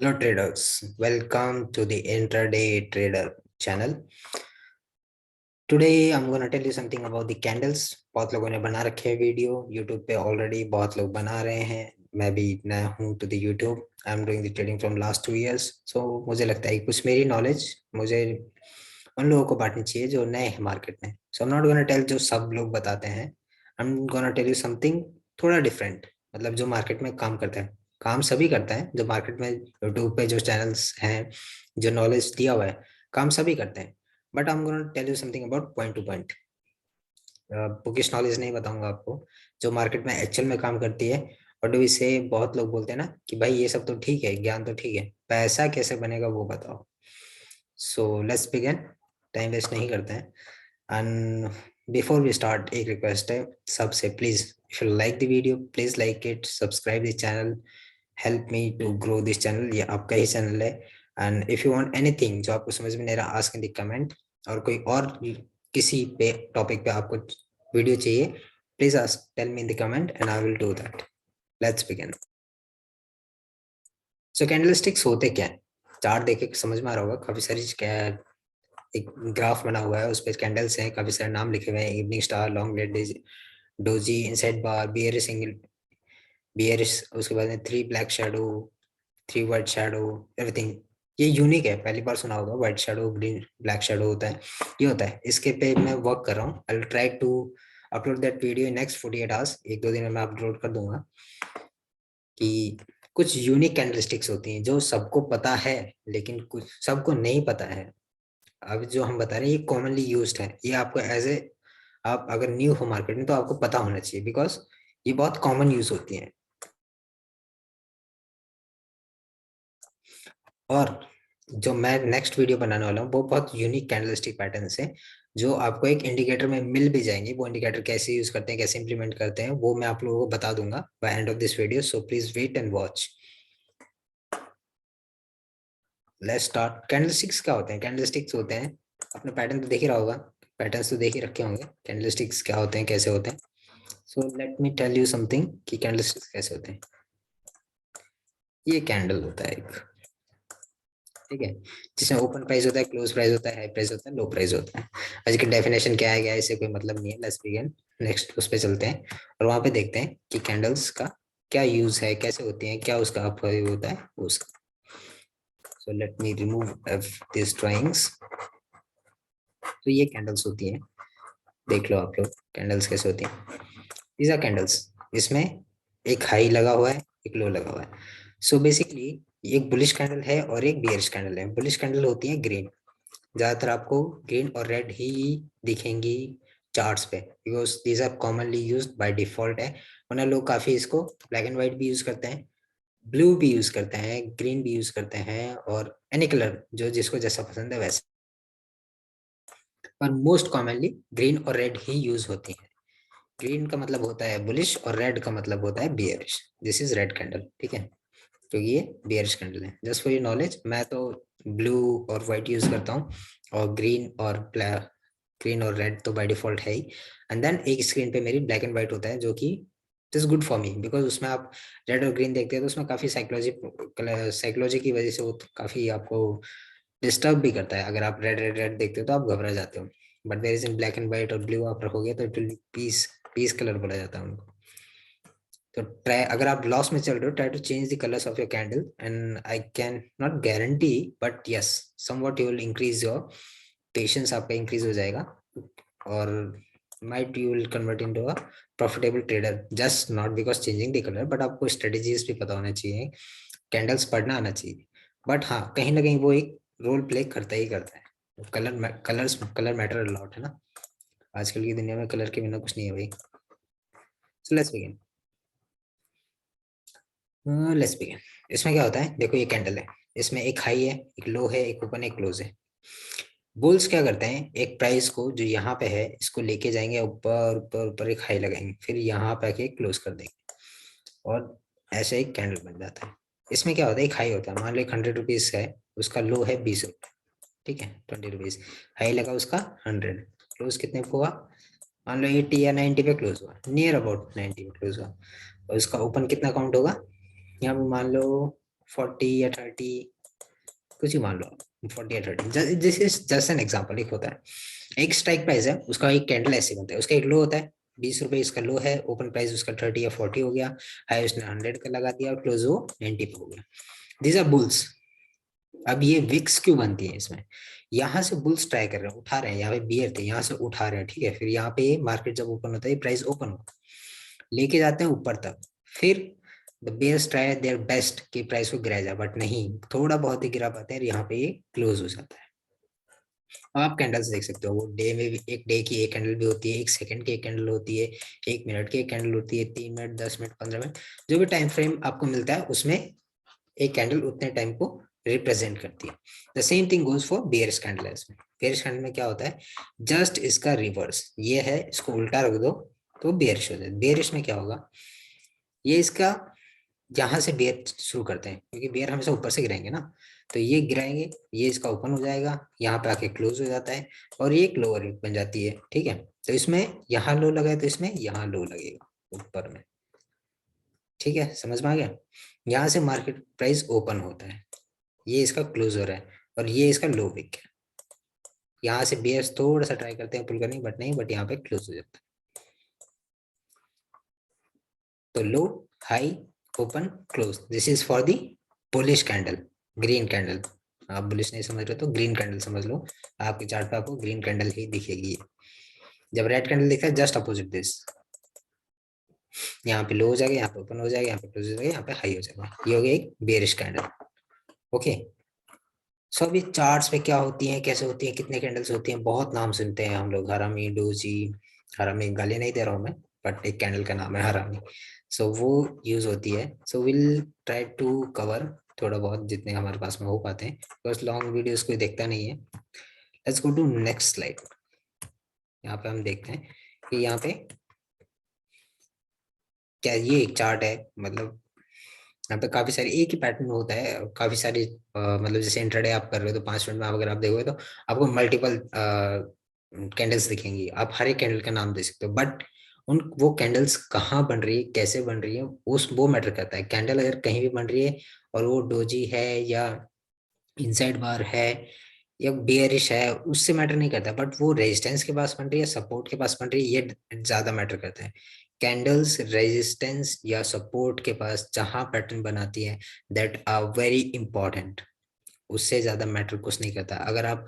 Hello traders, welcome to the Intraday Trader channel. Today I'm going to tell you something about the candles. बहुत लोगों ने बना रखे हैं वीडियो YouTube पे ऑलरेडी बहुत लोग बना रहे हैं. मैं भी नया हूँ to the YouTube. I'm doing the trading from last 2 years. So मुझे लगता है कि कुछ मेरी नॉलेज मुझे उन लोगों को बांटनी चाहिए जो नए हैं मार्केट में. So I'm not gonna tell जो सब लोग बताते हैं. I'm gonna tell you something थोड़ा डिफरेंट. मतलब जो मार्केट में काम करता है, काम सभी करता है. जो मार्केट में यूट्यूब पे जो चैनल्स हैं, जो नॉलेज दिया हुआ है, काम सभी करते हैं. But I am gonna tell you something about point to point. Bookish knowledge नहीं बताऊंगा आपको. जो मार्केट में एक्चुअल में काम करती है. और डू से बहुत लोग बोलते हैं ना कि भाई ये सब तो ठीक है, ज्ञान तो ठीक है, पैसा कैसे बनेगा वो बताओ. So let's begin. Time waste नहीं करते हैं. एंड बिफोर वी स्टार्ट एक रिक्वेस्ट है सबसे, please if you like the video please like it, subscribe the channel, help me to grow this channel. ये आपका ही चैनल है. And if you want anything जो आपको समझ में नहीं रहा, आस्क इन द कमेंट. और कोई और किसी पे टॉपिक पे आपको वीडियो चाहिए, please ask, tell me in the comment and I will do that. Let's begin. So candlesticks होते क्या है? चार्ट देख के समझ में आ रहा होगा. काफी सारी क्या, एक ग्राफ बना हुआ है, उस पर कैंडल्स हैं, काफी सारे नाम लिखे हुए हैं. Evening star, long legged, doji, inside bar, bearish single, bearish, उसके बाद में three black shadow, three white shadow, everything. ये यूनिक है, पहली बार सुना होगा. White shadow, green, black shadow होता है, ये होता है. इसके पे मैं वर्क कर रहा हूँ. I will try to upload that video in next 48 hours. एक दो दिन में मैं अपलोड कर दूंगा. कि कुछ यूनिक कैंडलस्टिक्स होती हैं जो सबको पता है, लेकिन कुछ सबको नहीं पता है. अब जो हम बता रहे हैं ये कॉमनली यूज्ड है. ये आपको एज ए, आप अगर न्यू हो मार्केट में तो आपको पता होना चाहिए, बिकॉज ये बहुत कॉमन यूज होती हैं. और जो मैं नेक्स्ट वीडियो बनाने वाला हूँ वो बहुत यूनिक कैंडलस्टिक पैटर्न्स हैं, जो आपको एक इंडिकेटर में मिल भी जाएंगे. वो इंडिकेटर कैसे यूज करते हैं, कैसे इंप्लीमेंट करते हैं, वो मैं आप लोगों को बता दूंगा by end of this video. So please wait and watch. Let's start. Candlesticks क्या होते हैं? कैंडलस्टिक्स होते हैं, अपने पैटर्न तो देख ही रहा होगा, पैटर्न्स तो देख ही रखे होंगे. कैंडलस्टिक्स क्या होते हैं, कैसे होते हैं. So let me tell you something कि कैंडलस्टिक्स कैसे होते हैं. ये कैंडल होता है एक, ठीक है, जिसमें ओपन प्राइस होता है, क्लोज प्राइस होता है, हाई प्राइस होता है, लो प्राइस होता है. आज की डेफिनेशन क्या है, क्या इससे कोई मतलब नहीं है. Let's begin. नेक्स्ट उस पे चलते हैं और वहां पे देखते हैं कि कैंडल्स का क्या यूज है, कैसे होती हैं, क्या उसका उपयोग होता है उसका. सो let me remove this drawings. तो ये कैंडल्स होती हैं, देख लो आप लोग कैंडल्स कैसे होती हैं. These are candles. इसमें एक हाई लगा हुआ है, एक लो लगा हुआ है. सो बेसिकली एक बुलिश कैंडल है और एक बियरिश कैंडल है. बुलिश कैंडल होती है ग्रीन. ज्यादातर आपको ग्रीन और रेड ही दिखेंगी चार्ट्स पे, because these are commonly used by default है. वरना लोग काफी इसको ब्लैक एंड व्हाइट भी यूज करते हैं, ब्लू भी यूज करते हैं, ग्रीन भी यूज करते हैं, और एनी कलर जो जिसको जैसा पसंद है वैसा. पर मोस्ट कॉमनली ग्रीन और रेड ही यूज होती है. ग्रीन का मतलब होता है बुलिश और रेड का मतलब होता है bearish. This is red candle, ठीक है, क्योंकि ये बियरिश कैंडल है. जस्ट फॉर योर नॉलेज, मैं तो ब्लू और व्हाइट यूज करता हूँ, और ग्रीन और ब्लैक, ग्रीन और रेड तो बाय डिफॉल्ट है ही. एंड देन एक स्क्रीन पे मेरी ब्लैक एंड व्हाइट होता है, जो कि it is good for me, because उसमें आप रेड और ग्रीन देखते हैं तो उसमें काफी साइकोलॉजी की वजह से वो काफी आपको डिस्टर्ब भी करता है. अगर आप रेड रेड रेड देखते हो तो आप घबरा जाते हो. But there is in black and white और ब्लू आप रखोगे तो it will peace, peace colour बोला जाता है उनको. तो ट्राई, अगर आप लॉस में चल रहे हो, try to change the colours of your candle. And I can not guarantee, but yes, somewhat you will increase your patience, आपका इंक्रीज हो जाएगा. और might you will convert into a profitable trader, just not because changing the color, but आपको strategies भी पता होना चाहिए, candles पढ़ना आना चाहिए. बट हाँ, कहीं ना कहीं वो एक रोल प्ले करता ही करता है. कलर मैटर अलॉट है ना. आजकल की दुनिया में कलर के बिना कुछ नहीं है भाई. सो लेट्स बिगिन. Let's begin. इसमें क्या होता है, देखो ये कैंडल है, इसमें एक हाई है, एक लो है, एक ओपन, एक क्लोज है. बुल्स क्या करते हैं, एक प्राइस को जो यहाँ पे है इसको लेके जाएंगे ऊपर ऊपर ऊपर, एक हाई लगाएंगे, फिर यहाँ पे आके क्लोज कर देंगे, और ऐसे एक कैंडल बन जाता है. इसमें क्या होता है, एक हाई होता है, मान लो एक 100 रुपीज है, उसका लो है 20 रुपये, ठीक है, 20 रुपीज. हाई लगा उसका 100, क्लोज कितने पे हुआ, मान लो 80 या 90 पे क्लोज हुआ, नियर अबाउट 90 पे क्लोज हुआ. और उसका ओपन कितना काउंट होगा, यहाँ पे मान लो 40 या 30, कुछ ही मान लो 40 या 30, this is just an example. एक होता है, एक स्ट्राइक प्राइस है, उसका एक कैंडल ऐसे बनता है, उसका एक लो होता है 20 रुपए, इसका लो है, ओपन प्राइस उसका 30 या 40 हो गया, हाई उसने 100 का लगा दिया और क्लोज वो 90 पे हो गया। These are bulls. अब ये विक्स क्यों बनती है इसमें, यहाँ से बुल्स ट्राई कर रहे हैं, उठा रहे हैं, यहाँ पे बियर थे, यहाँ से उठा रहे हैं, ठीक है, फिर यहाँ पे मार्केट जब ओपन होता है, प्राइस ओपन होता है, लेके जाते हैं ऊपर तक, फिर the bears try their best कि प्राइस को गिराया जाए, बट नहीं, थोड़ा बहुत ही गिरा पाते हैं, यहाँ पे ये क्लोज हो जाता है। अब आप कैंडल्स देख सकते हो, वो डे में भी, एक डे की एक कैंडल भी होती है, एक सेकंड की एक कैंडल होती है, 1 मिनट की एक कैंडल होती है, 3 मिनट, 10 मिनट, 15 मिनट, जो भी टाइम फ्रेम आपको मिलता है उसमें एक कैंडल उतने टाइम को रिप्रेजेंट करती है। The same thing goes for bearish candle. में बेयरिश कैंडल में क्या होता है, जस्ट इसका रिवर्स, ये है, इसको उल्टा रख दो तो बेयरिश हो जाए। बेयरिश में क्या होगा, ये इसका यहाँ से बेयर शुरू करते हैं, क्योंकि बेयर हमेशा ऊपर से गिराएंगे ना, तो ये गिराएंगे, ये इसका ओपन हो जाएगा, यहाँ पे आके क्लोज हो जाता है, और ये एक लोअर बन जाती है, ठीक है। तो इसमें यहाँ लो लगा है, तो इसमें यहाँ लो लगेगा ऊपर में, ठीक है, समझ में आ गया। यहाँ से मार्केट प्राइस ओपन होता है, ये इसका क्लोजर है, और ये इसका लो विक है। यहाँ से बेयर्स थोड़ा सा ट्राई करते हैं पुल करने, बट नहीं, बट यहाँ पे क्लोज हो जाता है। तो low, high, open, close, this is for the bullish candle, green candle. आप बुलिश नहीं समझ रहे तो ग्रीन कैंडल समझ लो, आपके चार्ट पे आपको ग्रीन कैंडल ही दिखेगी। जब रेड कैंडल दिखता है, जस्ट अपोजिट दिस, यहाँ पे लो हो जाएगा, यहाँ पे ओपन हो जाएगा, यहाँ पे क्लोज हो जाएगा, यहाँ पे हाई हो जाएगा, ये हो गया एक बेरिश कैंडल। ओके, सो अभी चार्ट्स पे क्या होती है, कैसे होती है, कितने कैंडल्स होती हैं, बहुत नाम सुनते हैं हम लोग, हरामी, डोजी। हरामी गाली नहीं दे रहा हूँ मैं, बट एक कैंडल का नाम है हरामी। सो वो यूज होती है। So will try to cover थोड़ा बहुत जितने हमारे पास में हो पाते हैं, बस लॉन्ग वीडियोस कोई देखता नहीं है। Let's go to next slide. यहाँ पे हम देखते हैं कि यहाँ पे क्या, ये एक चार्ट है, मतलब यहाँ पे काफी सारी एक ही पैटर्न होता है, काफी सारी मतलब जैसे इंट्राडे आप कर रहे हो तो 5 मिनट में अगर आप देखोगे तो आपको मल्टीपल कैंडल्स दिखेंगी, आप हर एक कैंडल का नाम दे सकते हो, बट उन वो कैंडल्स कहाँ बन रही है, कैसे बन रही है, उस वो मैटर करता है। कैंडल अगर कहीं भी बन रही है और वो डोजी है या इनसाइड बार है या बेयरिश है, उससे मैटर नहीं करता, बट वो रेजिस्टेंस के पास बन रही है, सपोर्ट के पास बन रही है, ये ज्यादा मैटर करता है। कैंडल्स रेजिस्टेंस या सपोर्ट के पास जहां पैटर्न बनाती है, दैट आर वेरी इंपॉर्टेंट, उससे ज्यादा मैटर कुछ नहीं करता। अगर आप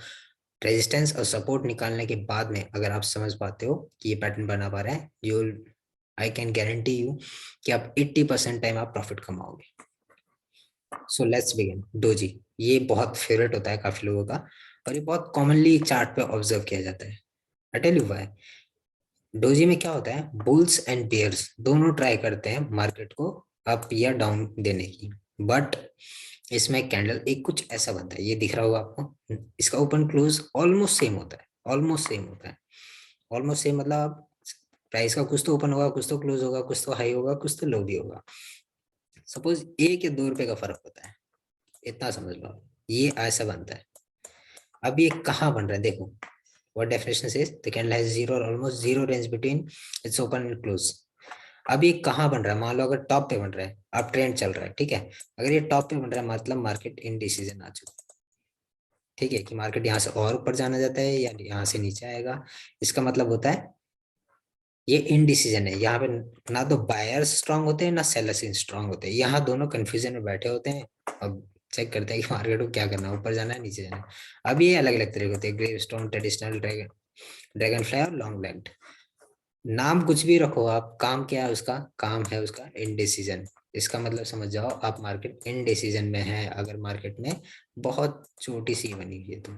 रेजिस्टेंस और सपोर्ट निकालने के बाद में अगर आप समझ पाते हो कि ये पैटर्न बना पा रहा है, you, I can guarantee you कि आप 80% टाइम आप प्रॉफिट कमाओगे। So let's begin. डोजी, ये बहुत फेवरेट होता है काफी लोगों का, और ये बहुत कॉमनली चार्ट पे ऑब्जर्व किया जाता है। I tell you why. Doji में क्या होता है, बुल्स एंड बेयर्स दोनों ट्राई करते हैं मार्केट को अप या डाउन देने की, बट इसमें कैंडल एक कुछ ऐसा बनता है, ये दिख रहा होगा आपको, इसका ओपन क्लोज ऑलमोस्ट सेम होता है, ऑलमोस्ट सेम होता है, ऑलमोस्ट सेम, मतलब प्राइस का कुछ तो ओपन होगा, कुछ तो क्लोज होगा, कुछ तो हाई होगा, कुछ तो लो भी होगा। सपोज 1 या 2 रुपए का फर्क होता है, इतना समझ लो, ये ऐसा बनता है। अब ये कहाँ बन रहा है, देखो, what definition says the candle has zero or almost zero range between its open and close। अब ये कहाँ बन रहा है, मान लो अगर टॉप पे बन रहा है, अब ट्रेंड चल रहा है, ठीक है, अगर ये टॉप पे बन रहा है मतलब मार्केट इनडिसीजन आ चुका है, ठीक है, कि मार्केट यहाँ से और ऊपर जाना जाता है या यहाँ से नीचे आएगा, इसका मतलब होता है ये इनडिसीजन है। यहाँ पे ना तो बायर्स स्ट्रांग होते हैं ना सेलर्स स्ट्रांग होते हैं, यहाँ दोनों कंफ्यूजन में बैठे होते हैं। अब चेक करते हैं कि मार्केट को क्या करना है, ऊपर जाना है नीचे जाना है। अब ये अलग अलग तरीके होते हैं, grave stone, traditional, dragon, dragonfly और लॉन्ग लेग्ड। नाम कुछ भी रखो आप, काम क्या है उसका, काम है उसका इनडिसीजन। इसका मतलब समझ जाओ आप मार्केट इनडिसीजन में है, अगर मार्केट में बहुत छोटी सी बनी हुई है तो।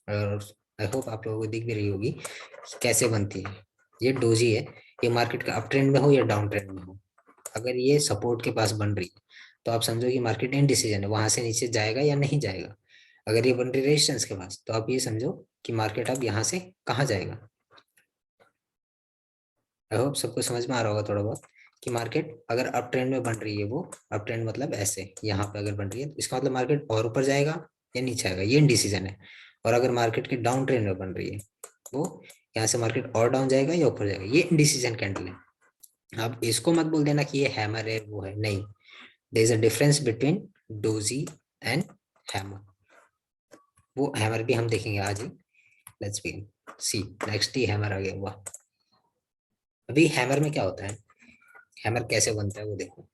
और आई होप आप लोगों को दिख भी रही होगी कि कैसे बनती है। ये डोजी है, ये मार्केट का अप ट्रेंड में हो या डाउन ट्रेंड में हो, अगर ये सपोर्ट के पास बन रही है तो आप समझो कि मार्केट इनडिसीजन है, वहां से नीचे जाएगा या नहीं जाएगा। अगर ये बन रही रेजिस्टेंस के पास तो आप ये समझो कि मार्केट अब यहाँ से कहाँ जाएगा। आई होप सबको समझ में आ रहा होगा थोड़ा बहुत कि मार्केट अगर अप ट्रेंड में बन रही है, वो अप ट्रेंड मतलब ऐसे यहाँ पे अगर बन रही है तो इसका मतलब मार्केट और ऊपर जाएगा या नीचे आएगा, ये इनडिसीजन है। और अगर मार्केट के डाउन ट्रेंड में बन रही है, वो यहाँ से मार्केट और डाउन जाएगा या ऊपर जाएगा, ये इनडिसीजन कैंडल है। आप इसको मत बोल देना कि ये हैमर है वो है, नहीं, there is a difference between doji and hammer. वो हैमर भी हम देखेंगे आज ही। Let's begin. सी नेक्स्ट ही हैमर आ गया हुआ। अभी हैमर में क्या होता है, हैमर कैसे बनता है वो देखो।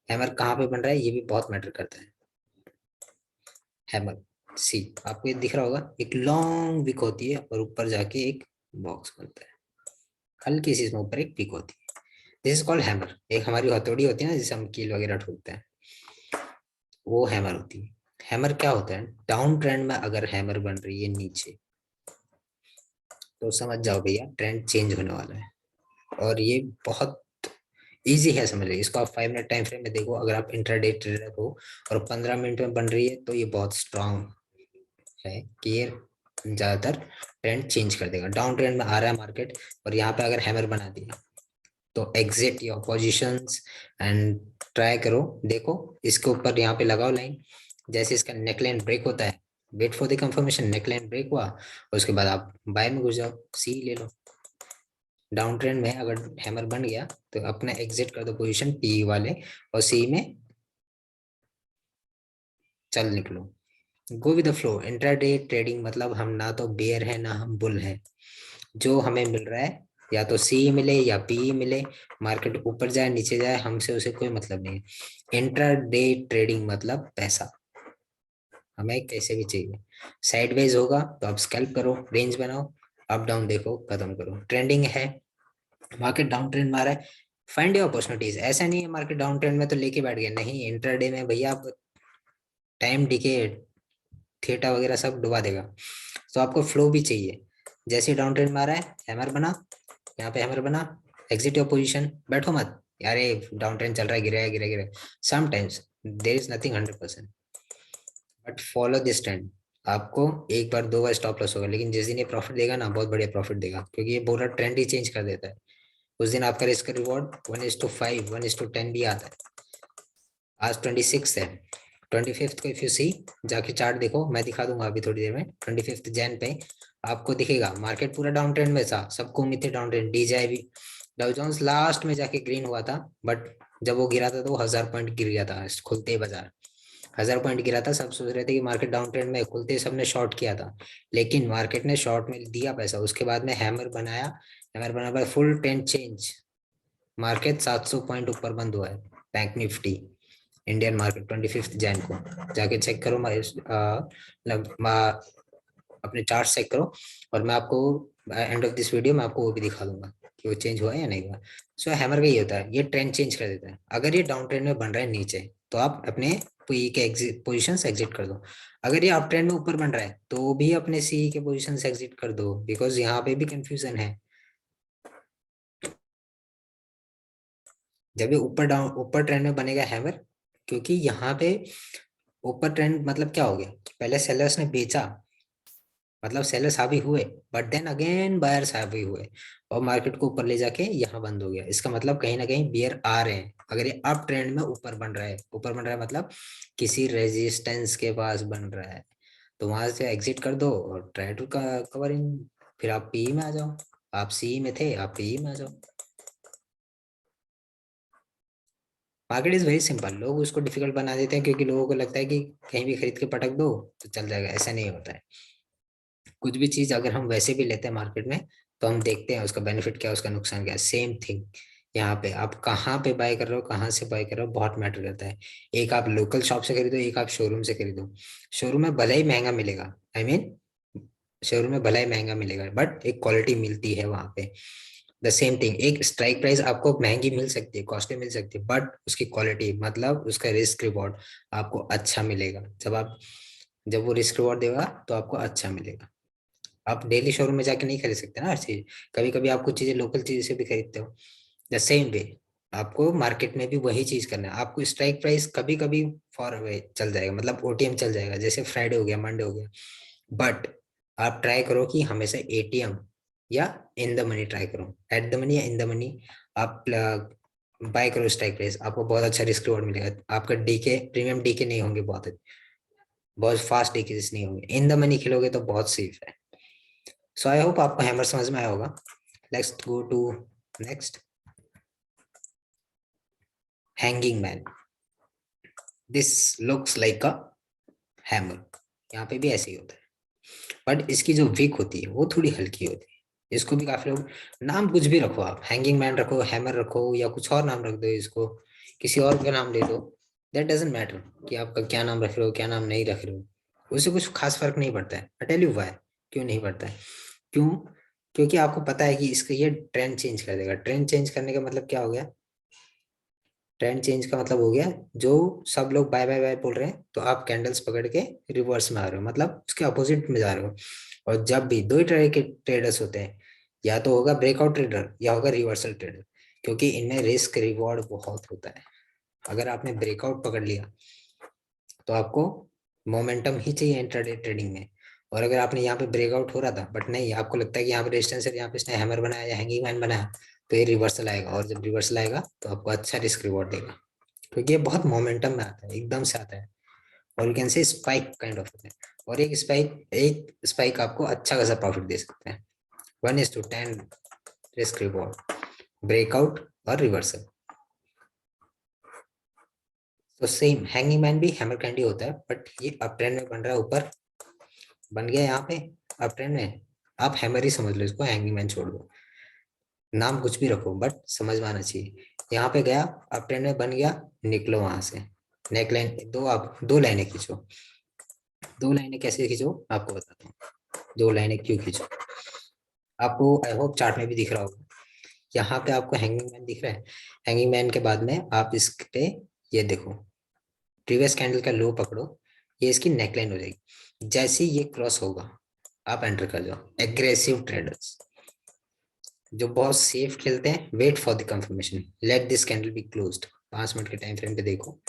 हैमर कहाँ पे बन रहा है ये भी बहुत मैटर करता है। हैमर सी आपको ये दिख रहा होगा, एक लॉन्ग विक होती है और ऊपर जाके एक बॉक्स बनता है, हल्की सी इसमें ऊपर एक पिक होती है। This is called hammer. एक हमारी हथौड़ी होती है ना जिसे हम कील वगैरह ठोकते हैं, वो हैमर होती है। हैमर क्या होता है, डाउन ट्रेंड में अगर हैमर बन रही है नीचे, तो समझ जाओ भैया ट्रेंड चेंज होने वाला है। और ये बहुत इजी है समझ लीजिए इसको। आप 5 मिनट टाइम फ्रेम में देखो, अगर आप इंट्राडे ट्रेडर हो और 15 मिनट में बन रही है तो ये बहुत स्ट्रांग है कि ये ज्यादातर ट्रेंड चेंज कर देगा। डाउन ट्रेंड में आ रहा है मार्केट और यहाँ पे अगर हैमर बना दिया तो exit your positions and try करो। देखो इसके ऊपर यहाँ पे लगाओ लाइन, जैसे इसका नेकलाइन ब्रेक होता है, wait for the confirmation, neckline break हुआ और उसके बाद आप बाय में घुस जाओ, सी ले लो। डाउन ट्रेंड में अगर हैमर बन गया तो अपना एग्जिट कर दो पोजीशन पी वाले और सी में चल निकलो। Go with the flow. Intraday trading मतलब हम ना तो बेयर है ना हम बुल है। जो हमें मिल रहा है या तो सी मिले या पी मिले, मार्केट ऊपर जाए नीचे जाए हमसे उसे कोई मतलब नहीं है। इंट्राडे ट्रेडिंग मतलब पैसा हमें कैसे भी चाहिए। साइडवेज होगा तो आप स्कैल्प करो, रेंज बनाओ, अप डाउन देखो, खत्म करो। ट्रेंडिंग है, मार्केट डाउन ट्रेंड मारा है, फाइंड योर अपॉर्चुनिटीज। ऐसा नहीं है मार्केट डाउन ट्रेंड में तो लेके बैठ गए, नहीं। इंट्राडे में भैया आप टाइम डीके थीटा वगैरह सब डुबा देगा। तो आपको फ्लो भी चाहिए। जैसे डाउन ट्रेंड मारा है, हैमर बना, यहाँ पे हैमर बना, एग्जिट योर पोजीशन, बैठो मत यार ये डाउन ट्रेंड चल रहा है, गिरा गिरा गिरा। Sometimes there is nothing 100%, but follow this trend. आपको एक बार दो बार स्टॉप लॉस होगा, लेकिन जिस दिन ये प्रॉफिट देगा ना, बहुत बढ़िया प्रॉफिट देगा, क्योंकि ये पूरा ट्रेंड ही चेंज कर देता है। उस दिन आपका रिस्क रिवॉर्ड 1:5 1:10 भी आता है। आज 26 है, 25 को इफ यू सी जाके चार्ट देखो, मैं दिखा दूंगा अभी थोड़ी देर में। 25 जैन पे आपको दिखेगा मार्केट पूरा डाउन ट्रेंड में था, सबको उम्मीद थी डाउन ट्रेंड, डीजाई भी। डाउ जोन्स लास्ट में जाके ग्रीन हुआ था, बट जब वो गिरा था तो वो 1000 पॉइंट गिर गया था खुलते ही बाजार। 1000 पॉइंट गिरा था, सब सोच रहे थे कि मार्केट डाउन ट्रेंड में, खुलते ही सबने शॉर्ट किया था। लेकिन मार्केट ने शॉर्ट में दिया पैसा, उसके बाद में हैमर बनाया, हैमर बनाने बाद full trend change, market 700 point ऊपर बंद हुआ है। Bank Nifty Indian market 25 Jain को जाके चेक करो, अपने चार्ट चेक करो, और मैं आपको एंड ऑफ दिस वीडियो में आपको वो भी दिखा दूंगा कि वो चेंज हुआ है या नहीं हुआ। सो हैमर का ये होता है, ये ट्रेंड चेंज कर देता है। अगर ये डाउन ट्रेंड में बन रहा है नीचे, तो आप अपने पी के एग्जिट पोजिशन एग्जिट कर दो। अगर ये अप ट्रेंड में ऊपर बन रहा है तो भी अपने सी के पोजिशन एग्जिट कर दो, बिकॉज यहाँ पे भी कंफ्यूजन है। जब ये ऊपर डाउन ऊपर ट्रेंड में बनेगा हैमर, क्योंकि यहाँ पे ऊपर ट्रेंड मतलब क्या हो गया, पहले सेलर्स ने बेचा, मतलब सेलर्स हावी हुए, बट देन अगेन बायर्स हावी हुए और मार्केट को ऊपर ले जाके यहाँ बंद हो गया। इसका मतलब कहीं ना कहीं बियर आ रहे हैं। अगर ये अप ट्रेंड में ऊपर बन रहा है, ऊपर बन रहा है मतलब किसी रेजिस्टेंस के पास बन रहा है, तो वहां से एग्जिट कर दो और ट्राई टू कवर इन। फिर आप पी में आ जाओ, आप सी में थे आप पी में आ जाओ। मार्केट इज वेरी सिंपल, लोग उसको डिफिकल्ट बना देते हैं क्योंकि लोगों को लगता है कि कहीं भी खरीद के पटक दो तो चल जाएगा। ऐसा नहीं होता है। कुछ भी चीज अगर हम वैसे भी लेते हैं मार्केट में, तो हम देखते हैं उसका बेनिफिट क्या है, उसका नुकसान क्या है। सेम थिंग यहाँ पे, आप कहाँ पे बाय कर रहे हो, कहाँ से बाय कर रहे हो, बहुत मैटर करता है। एक आप लोकल शॉप से खरीदो, एक आप शोरूम से खरीदो। शोरूम में भले ही महंगा मिलेगा, आई मीन शोरूम में भले ही महंगा मिलेगा, बट एक क्वालिटी मिलती है वहां पे। द सेम थिंग, एक स्ट्राइक प्राइस आपको महंगी मिल सकती है, कॉस्टली मिल सकती है, बट उसकी क्वालिटी मतलब उसका रिस्क रिवॉर्ड आपको अच्छा मिलेगा। जब वो रिस्क रिवॉर्ड देगा तो आपको अच्छा मिलेगा। आप डेली शोरूम में जाके नहीं खरीद सकते ना हर चीज, कभी कभी आप कुछ चीजें लोकल चीज से भी खरीदते हो। द सेम वे आपको मार्केट में भी वही चीज करना है। आपको स्ट्राइक प्राइस कभी कभी फॉर अवे चल जाएगा, मतलब ओटीएम चल जाएगा, जैसे फ्राइडे हो गया, मंडे हो गया, बट आप ट्राई करो कि हमेशा एटीएम या इन द मनी ट्राई करो, एट द मनी या इन द मनी। आप बाय करो स्ट्राइक प्राइस, आपको बहुत अच्छा रिस्क रिवॉर्ड मिलेगा। आपका डीके प्रीमियम डीके नहीं होंगे, बहुत बहुत फास्ट डीके नहीं होंगे। इन द मनी खेलोगे तो बहुत सेफ है। सो आई होप आपको हैमर समझ में आया होगा। Let's go to next, hanging man. This looks like a hammer, यहाँ पे भी ऐसे ही होता है, बट इसकी जो विक होती है वो थोड़ी हल्की होती है। इसको भी काफी लोग, नाम कुछ भी रखो आप, हैंगिंग मैन रखो, हैमर रखो, या कुछ और नाम रख दो, इसको किसी और का नाम दे दो, दैट डजेंट मैटर कि आपका क्या नाम रख रहे हो क्या नाम नहीं रख रहे हो, उससे कुछ खास फर्क नहीं पड़ता है। आई टेल यू व्हाई, क्यों नहीं पड़ता है, क्यों, क्योंकि आपको पता है कि इसका ये ट्रेंड चेंज कर देगा। ट्रेंड चेंज करने का मतलब क्या हो गया, ट्रेंड चेंज का मतलब हो गया, जो सब लोग बाय बाय बाय बोल रहे हैं तो आप कैंडल्स पकड़ के रिवर्स में आ रहे हो, मतलब उसके अपोजिट में जा रहे हो। और जब भी दो ही तरह के ट्रेडर्स होते हैं, या तो होगा ब्रेकआउट ट्रेडर या होगा रिवर्सल ट्रेडर, क्योंकि इनमें रिस्क रिवॉर्ड बहुत होता है। अगर आपने ब्रेकआउट पकड़ लिया तो आपको मोमेंटम ही चाहिए इंट्राडे ट्रेडिंग में। और अगर आपने यहाँ पे ब्रेकआउट हो रहा था बट नहीं, आपको लगता है कि यहाँ पे रेजिस्टेंस है, यहाँ पे इसने हैमर बनाया या हैंगिंग मैन बनाया, तो ये रिवर्सल आएगा, और जब रिवर्सल आएगा तो आपको अच्छा रिस्क रिवॉर्ड देगा, क्योंकि ये बहुत मोमेंटम में आता है, एकदम से आता है, और you can say spike kind of होता है। और एक स्पाइक आपको अच्छा खासा प्रॉफिट दे सकता है। 1:10 रिस्क रिवॉर्ड, ब्रेकआउट और रिवर्सल। तो सेम हैंगिंग मैन भी हैमर कैंडी होता है, बट ये अप ट्रेंड में बन रहा है, ऊपर बन गया यहाँ पे अप ट्रेंड में, आप हैमर ही समझ लो इसको, हैंगिंग मैन छोड़ दो, नाम कुछ भी रखो बट समझ में आना चाहिए। यहाँ पे गया अप ट्रेंड में बन गया, निकलो वहां से, नेक लाइन दो, आप दो लाइनें खींचो। दो लाइनें कैसे खींचो आपको बताता हूँ, दो लाइनें क्यों खींचो। आपको आई होप चार्ट में भी दिख रहा होगा, यहाँ पे आपको हैंगिंग मैन दिख रहा है। हैंगिंग मैन के बाद में आप इस पे ये देखो, प्रीवियस कैंडल का लो पकड़ो, ये इसकी नेकलाइन हो जाएगी। जैसे ही ये क्रॉस होगा आप एंटर कर जाओ। एग्रेसिव ट्रेडर्स जो बहुत सेफ खेलते हैं, wait for the confirmation, let this candle be closed, 5 minute के टाइम फ्रेम पे देखो,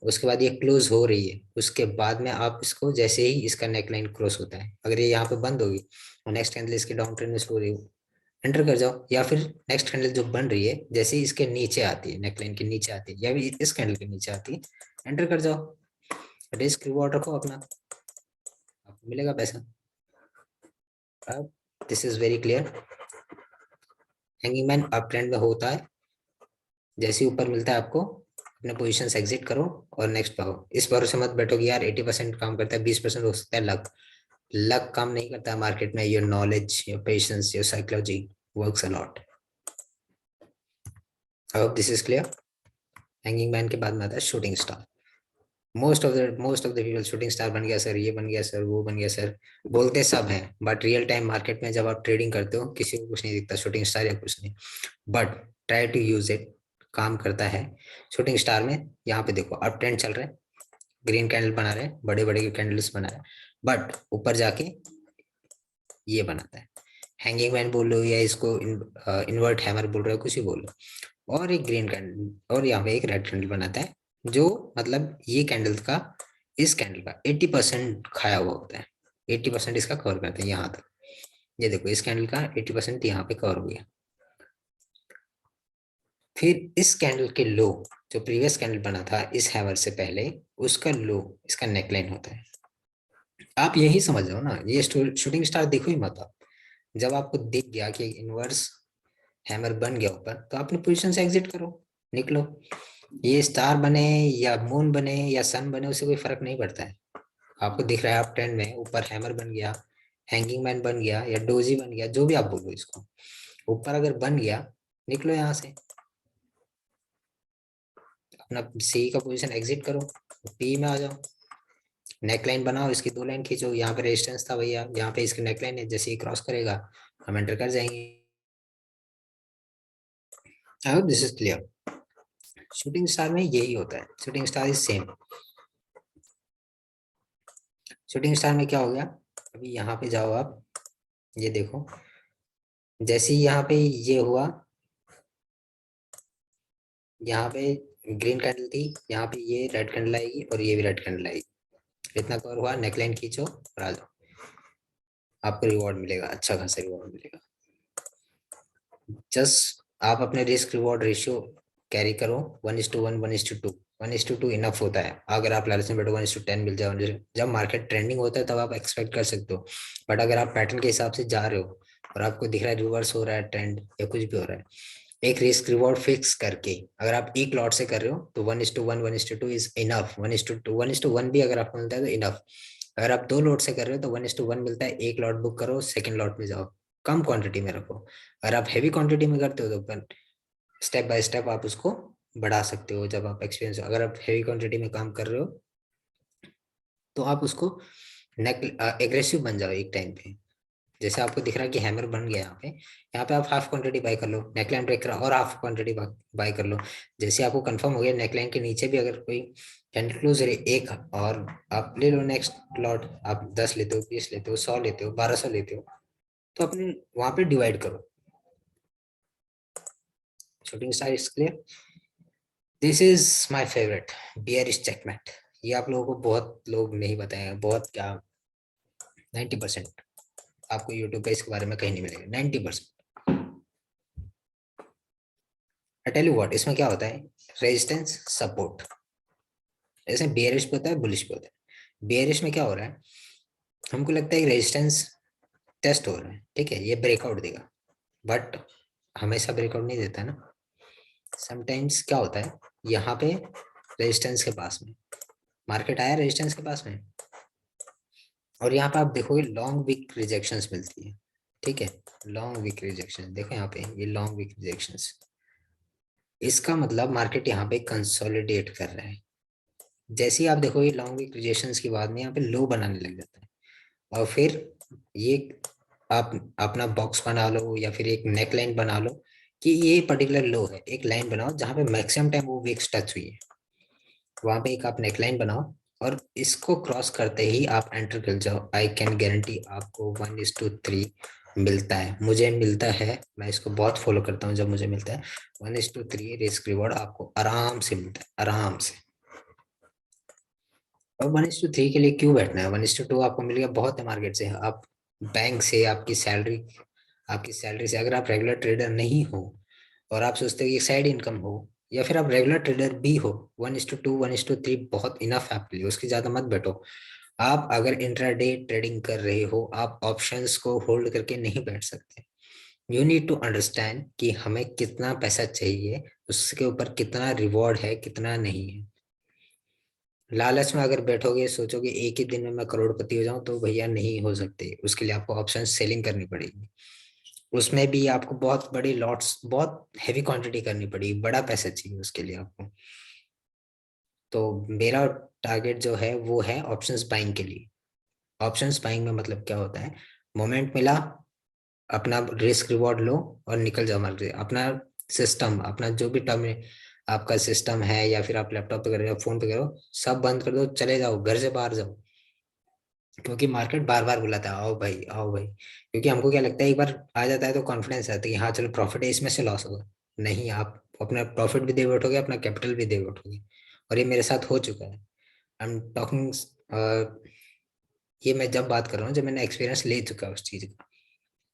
उसके बाद ये क्लोज हो रही है, उसके बाद में आप इसको, जैसे ही इसका नेकलाइन क्रॉस होता है, अगर ये यहाँ पे बंद होगी और नेक्स्ट कैंडल इसके डाउन ट्रेंड में हो रही हो, एंटर कर जाओ। या फिर नेक्स्ट कैंडल जो बन रही है जैसे ही इसके नीचे आती है, नेकलाइन के नीचे आती है, या फिर इस कैंडल के नीचे आती है, एंटर कर जाओ। रिस्क रिवॉर्ड रखो अपना, आपको मिलेगा पैसा। अब this is very clear, hanging man up trend में होता है, जैसे ही ऊपर मिलता है आपको अपने पोजीशन से एग्जिट करो और नेक्स्ट पाओ। इस भरोसे मत बैठो कि यार 80% काम करता है, 20% हो सकता है लक। लक काम नहीं करता है मार्केट में, your knowledge, your patience, your psychology works a lot. I hope this is clear. Hanging man के बाद में आता है shooting star. Most of the people shooting star बन गया सर, ये बन गया सर, वो बन गया सर, बोलते सब हैं, बट रियल टाइम मार्केट में जब आप ट्रेडिंग करते हो किसी को कुछ नहीं दिखता शूटिंग स्टार या कुछ नहीं, but try to use it, काम करता है। शूटिंग स्टार में यहाँ पे देखो अप ट्रेंड चल रहा है, ग्रीन कैंडल बना रहे हैं, बड़े बड़े कैंडल्स बना रहे हैं, बट ऊपर जाके ये बनाता है। हैंगिंग मैन बोल लो या इसको इन्वर्ट हैमर बोल रहे हो, कुछ ही बोल लो। और एक ग्रीन कैंडल और यहाँ पे एक रेड कैंडल बनाता है, जो मतलब ये कैंडल का, इस कैंडल का 80% खाया हुआ होता है, 80% इसका कवर करते हैं यहाँ तक। ये देखो इस कैंडल का 80% यहाँ पे कवर हो गया। फिर इस कैंडल के लो, जो प्रीवियस कैंडल बना था इस हैमर से पहले, उसका लो इसका नेकलाइन होता है। आप यही समझ रहे हो ना, ये शूटिंग स्टार देखो ही मत आप। जब आपको दिख गया कि इनवर्स हैमर बन गया ऊपर, तो अपनी पोजीशन से एग्जिट करो, निकलो। ये स्टार बने या मून बने या सन बने, उससे कोई फर्क नहीं पड़ता है। आपको दिख रहा है आप ट्रेंड में ऊपर हैमर बन गया, हैंगिंग मैन बन गया या डोजी बन गया, जो भी आप बोलो इसको, ऊपर अगर बन गया, निकलो यहाँ से, अपना सी का पोजीशन एग्जिट करो, पी में आ जाओ, नेकलाइन बनाओ, इसकी दो लाइन खींचो, यहाँ पे रेजिस्टेंस था भैया, यहाँ पे इसकी नेकलाइन है, जैसे ही क्रॉस करेगा हम एंटर कर जाएंगे। आई hope this is clear. Shooting star में यही होता है, shooting star is same. Shooting star में क्या हो गया, अभी यहाँ पे जाओ आप, ये देखो, जैसे ही यहाँ पे ये हुआ, यहाँ पे ग्रीन कैंडल थी, यहाँ पे ये रेड कैंडल आएगी और ये भी रेड कैंडल आएगी, इतना कवर हुआ, नेकलाइन खींचो और आ जाओ, आपको रिवॉर्ड मिलेगा, अच्छा खासा रिवॉर्ड मिलेगा। जस्ट आप अपने रिस्क रिवॉर्ड रेशियो कैरी करो, 1:1, 1:2, 1:2 इनफ होता है। अगर आप लालच में बैठो 1:10 मिल जाए, जब मार्केट ट्रेंडिंग होता है तब आप एक्सपेक्ट कर सकते हो, बट अगर आप पैटर्न के हिसाब से जा रहे हो और आपको दिख रहा है रिवर्स हो रहा है ट्रेंड या कुछ भी हो रहा है, एक रिस्क रिवॉर्ड फिक्स करके, अगर आप एक लॉट से कर रहे हो तो 1:1 1:2 इज इनफ, 1:1 भी अगर आपको मिलता है तो इनफ। अगर आप 2 लॉट से कर रहे हो तो 1:1 मिलता है, एक लॉट बुक करो, सेकंड लॉट में जाओ, कम क्वांटिटी में रखो। अगर आप हैवी क्वांटिटी में करते हो तो स्टेप बाय स्टेप आप उसको बढ़ा सकते हो जब आप एक्सपीरियंस, अगर आप हैवी क्वांटिटी में काम कर रहे हो तो आप उसको नेक एग्रेसिव बन जाओ एक टाइम पे। जैसे आपको दिख रहा है कि हैमर बन गया यहाँ पे आप हाफ क्वांटिटी बाय कर लो, नेकलाइन ब्रेक करा और हाफ क्वांटिटी बाय कर लो। जैसे आपको कंफर्म हो गया नेकलाइन के नीचे भी अगर कोई कैंडल क्लोज है एक, और आप ले लो नेक्स्ट लॉट, आप 10 लेते हो, 20 लेते हो, 100 लेते हो, 1200 लेते हो, तो अपने वहां पे डिवाइड करो। Shooting star is clear. This is my favourite, bearish checkmate. ये आप लोगों को बहुत लोग नहीं बताएंगे, बहुत क्या, 90% आपको यूट्यूब पे इसके बारे में कहीं नहीं मिलेगा, 90%। आई टेल यू व्हाट, इसमें क्या होता है, रेजिस्टेंस सपोर्ट। जैसे बेयरिश पे होता है, बुलिश पे होता है। बेयरिश में क्या हो रहा है, हमको लगता है कि रेजिस्टेंस टेस्ट हो रहा है, ठीक है, ये ब्रेकआउट देगा, बट हमेशा ब्रेकआउट नहीं देता ना। समटाइम्स क्या होता है, यहाँ पे रेजिस्टेंस के पास में मार्केट आया, रेजिस्टेंस के पास में, और यहाँ पे आप देखोगे लॉन्ग वीक रिजेक्शंस मिलती है, ठीक है, लॉन्ग वीक रिजेक्शन देखो यहाँ पे, ये लॉन्ग वीक रिजेक्शंस, इसका मतलब मार्केट यहाँ पे कंसोलिडेट कर रहा है। जैसे ही आप देखोगे लॉन्ग वीक रिजेक्शंस के बाद में यहाँ पे लो बनाने लग जाता है, और फिर ये आप अपना बॉक्स बना लो या फिर एक नेक लाइन बना लो कि ये पर्टिकुलर लो है, एक लाइन बनाओ जहाँ पे मैक्सिमम टाइम वो विक्स टच हुई है, वहां पे एक आप नेक लाइन बनाओ, और इसको क्रॉस करते ही आप एंटर कर जाओ। आई कैन गारंटी आपको 1:3 मिलता है, मुझे मिलता है, मैं इसको बहुत फॉलो करता हूँ, जब मुझे मिलता है 1:3 रिस्क रिवॉर्ड आपको आराम से मिलता है, आराम से। और 1:3 के लिए क्यों बैठना है, 1:2 आपको मिल गया बहुत है मार्केट से, आप बैंक से आपकी सैलरी से, अगर आप रेगुलर ट्रेडर नहीं हो और आप सोचते हो कि साइड इनकम हो, या फिर आप रेगुलर ट्रेडर भी हो, 1:2 1:3 बहुत इनफ है आपके लिए, उसकी ज्यादा मत बैठो। आप अगर इंट्राडे ट्रेडिंग कर रहे हो, आप ऑप्शंस को होल्ड करके नहीं बैठ सकते। यू नीड टू अंडरस्टैंड कि हमें कितना पैसा चाहिए, उसके ऊपर कितना रिवॉर्ड है, कितना नहीं है। लालच में अगर बैठोगे, सोचोगे एक ही दिन में मैं करोड़पति हो जाऊं, तो भैया नहीं हो सकते, उसके लिए आपको ऑप्शन सेलिंग करनी पड़ेगी, उसमें भी आपको बहुत बड़ी लॉट्स, बहुत हैवी क्वांटिटी करनी पड़ेगी, बड़ा पैसा चाहिए उसके लिए आपको। तो मेरा टारगेट जो है वो है ऑप्शंस बाइंग के लिए। ऑप्शंस बाइंग में मतलब क्या होता है, मोमेंट मिला, अपना रिस्क रिवॉर्ड लो और निकल जाओ मार्केट से। अपना सिस्टम, अपना जो भी टर्म आपका सिस्टम है, या फिर आप लैपटॉप पे कर रहे हो, फोन पे करो, सब बंद कर दो, चले जाओ, घर से बाहर जाओ, क्योंकि मार्केट बार बार बुलाता है, आओ भाई आओ भाई। क्योंकि हमको क्या लगता है, एक बार आ जाता है तो कॉन्फिडेंस आता है कि हाँ चलो प्रॉफिट है, इसमें से लॉस होगा। नहीं, आप अपना प्रॉफिट भी दे बैठोगे, अपना कैपिटल भी दे बैठोगे, और ये मेरे साथ हो चुका है। आई एम टॉकिंग, ये मैं जब बात कर रहा हूँ जब मैंने एक्सपीरियंस ले चुका है उस चीज का।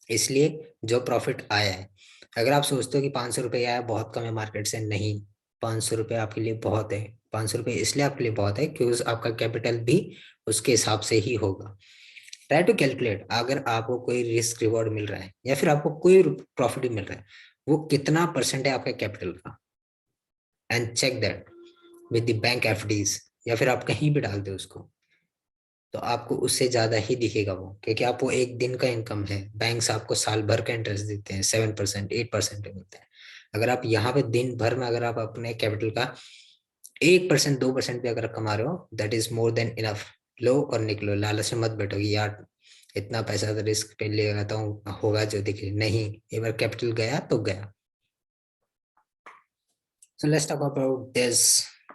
इसलिए जो प्रॉफिट आया है, अगर आप सोचते हो कि 500 रुपये आया बहुत कम है मार्केट से, नहीं, 500 रुपये आपके लिए बहुत है। 500 रुपये इसलिए आपके लिए बहुत है क्योंकि आपका कैपिटल भी उसके हिसाब से ही होगा। ट्राई टू कैलकुलेट, अगर आपको कोई रिस्क रिवॉर्ड मिल रहा है या फिर आपको कोई प्रॉफिट भी मिल रहा है, वो कितना परसेंट है आपका कैपिटल का, and check that with the bank FDs, या फिर आप कहीं भी डाल दो उसको, तो आपको उससे ज्यादा ही दिखेगा वो, क्योंकि आप वो एक दिन का इनकम है, बैंक से आपको साल भर का इंटरेस्ट देते हैं, 7% 8% मिलता है। अगर आप यहाँ पे दिन भर में अगर आप अपने कैपिटल का 1% 2% भी अगर कमा रहे हो, that is more than enough. लो और निकलो, लालच में मत बैठो कि यार इतना पैसा तो रिस्क पे ले लगाता हूँ, होगा जो दिखे, नहीं, एक बार कैपिटल गया तो गया। So let's talk about this,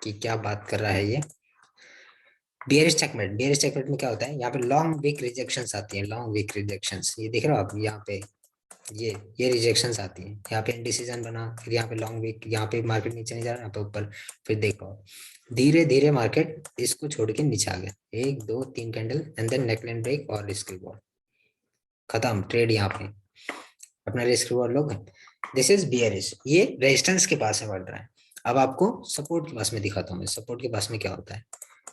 कि क्या बात कर रहा है ये। बियरिश चेकमेट में क्या होता है, यहाँ पे लॉन्ग वीक रिजेक्शंस आती हैं, लॉन्ग वीक रिजेक्शंस, ये देख रहे हो आप यहाँ पे, ये रिजेक्शंस आती हैं, यहाँ पे इंडिसीजन बना, फिर यहाँ पे लॉन्ग वीक, यहाँ पे मार्केट नीचे नहीं जा रहा, यहाँ पे ऊपर, फिर देखो धीरे धीरे मार्केट इसको छोड़ के नीचे आ गया, 1 2 3 candle, and then neckline break और रिस्क रिवॉर्ड, खत्म ट्रेड। यहाँ पे अपना रिस्क रिवॉर्ड लोग, दिस इज बियरिश, ये रेजिस्टेंस के पास में बढ़ रहा है। अब आपको सपोर्ट के पास में दिखाता हूँ मैं, सपोर्ट के पास में क्या होता है।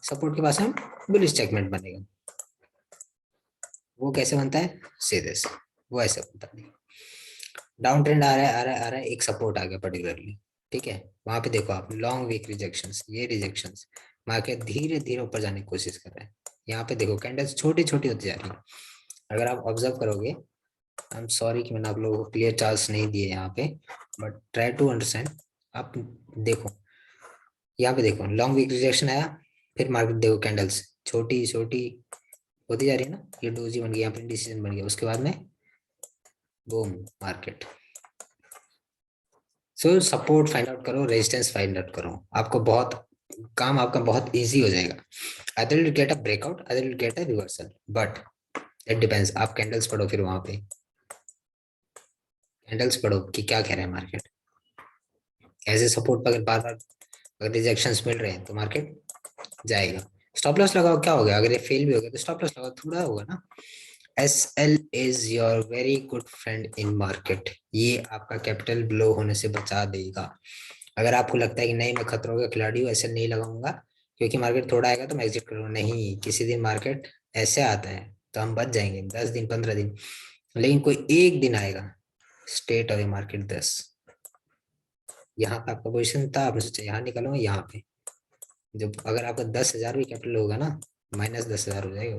सपोर्ट के पास हम बुलिश सेगमेंट बनेगा, वो कैसे बनता है, सीधे से वो ऐसे बनता है। डाउन ट्रेंड आ रहा है आ रहा है आ रहा है, एक सपोर्ट आ गया पर्टिकुलरली, ठीक है। वहां पे देखो आप लॉन्ग वीक रिजेक्शंस, ये रिजेक्शंस, मार्केट धीरे धीरे ऊपर जाने की कोशिश कर रहा है। यहाँ पे देखो कैंडल्स छोटी छोटी होती जा रही है। अगर आप ऑब्जर्व करोगे, आई एम सॉरी कि मैंने आप लोगों को क्लियर चार्ट्स नहीं दिए यहाँ पे, बट ट्राई टू अंडरस्टैंड। आप देखो यहाँ पे देखो लॉन्ग वीक रिजेक्शन आया, फिर मार्केट देखो कैंडल्स छोटी छोटी होती जा रही है ना, ये डोजी बन गया, यहाँ पे डिसीजन बन गया, उसके बाद में बूम मार्केट। सो सपोर्ट फाइंड आउट करो, रेजिस्टेंस फाइंड आउट करो, आपको बहुत काम आपका बहुत इजी हो जाएगा। either you'll get a breakout, either you'll get a reversal, but it depends। आप कैंडल्स पढ़ो, फिर वहां पे कैंडल्स पढ़ो कि क्या कह रहे हैं मार्केट। ऐसे सपोर्ट पर अगर बार बार अगर रिजेक्शंस मिल रहे हैं तो मार्केट जाएगा। स्टॉप लॉस लगाओ, क्या हो गया, अगर ये फेल भी हो गया तो स्टॉप लॉस लगाओ, थोड़ा होगा ना। SL is your very good friend in market, ये आपका कैपिटल ब्लो होने से बचा देगा। अगर आपको लगता है कि नहीं मैं खतरों का खिलाड़ी हूँ, SL नहीं लगाऊंगा क्योंकि मार्केट थोड़ा आएगा तो मैं एग्जिट करूंगा, नहीं, किसी दिन मार्केट ऐसे आता है तो हम बच जाएंगे 10 दिन 15 दिन, लेकिन कोई एक दिन आएगा स्टेट अवे मार्केट 10। यहाँ पे आपका पोजिशन था, आपने सोचा यहाँ निकलूंगा, यहाँ पे जब अगर आपका 10,000 भी कैपिटल होगा ना, -10,000 हो जाएगा।